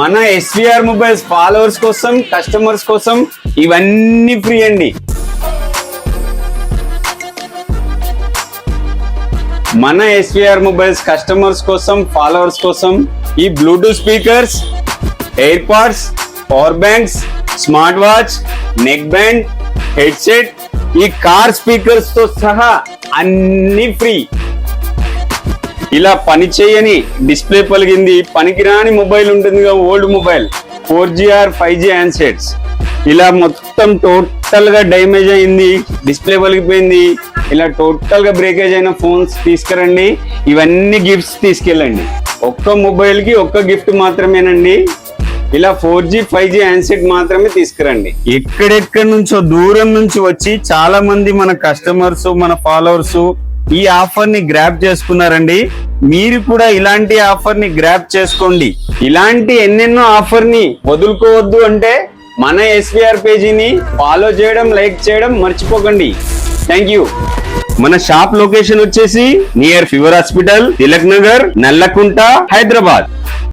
మన SVR mobiles followers కోసం, customers కోసం ఇవన్నీ ఫ్రీ అండి. మన ఎస్విఆర్ మొబైల్స్ కస్టమర్స్ కోసం, ఫాలోవర్స్ కోసం ఈ Bluetooth speakers, air pods, power banks, smart watch, neck band, headset, ఈ కార్ స్పీకర్స్ తో సహా అన్ని ఫ్రీ. ఇలా పని చేయని డిస్ప్లే పలిగింది, పనికిరాని మొబైల్ ఉంటుందిగా old mobile 4G or 5G handsets, ఇలా మొత్తం టోటల్ గా డ్యామేజ్ అయింది, డిస్ప్లే పలిగిపోయింది, ఇలా టోటల్ గా బ్రేకేజ్ అయిన ఫోన్స్ తీసుకురండి. ఇవన్నీ గిఫ్ట్స్ తీసుకెళ్ళండి. ఒక్క మొబైల్ కి ఒక్క గిఫ్ట్ మాత్రమేనండి. ఇలా 4G 5G హ్యాండ్సెట్ మాత్రమే తీసుకురండి. ఎక్కడెక్కడి నుంచో దూరం నుంచి వచ్చి చాలా మంది మన కస్టమర్స్, మన ఫాలోవర్స్ ఈ ఆఫర్ ని గ్రాబ్ చేసుకున్నారండి. మీరు కూడా ఇలాంటి ఆఫర్ ని గ్రాబ్ చేసుకోండి. ఇలాంటి ఎన్నెన్నో ఆఫర్ ని వదులుకోవద్దు అంటే మన ఎస్విఆర్ పేజీని ఫాలో చేయడం, లైక్ చేయడం మర్చిపోకండి. Thank you. మన షాప్ లొకేషన్ వచ్చేసి near fever hospital, Tilak Nagar, Nallakunta, Hyderabad.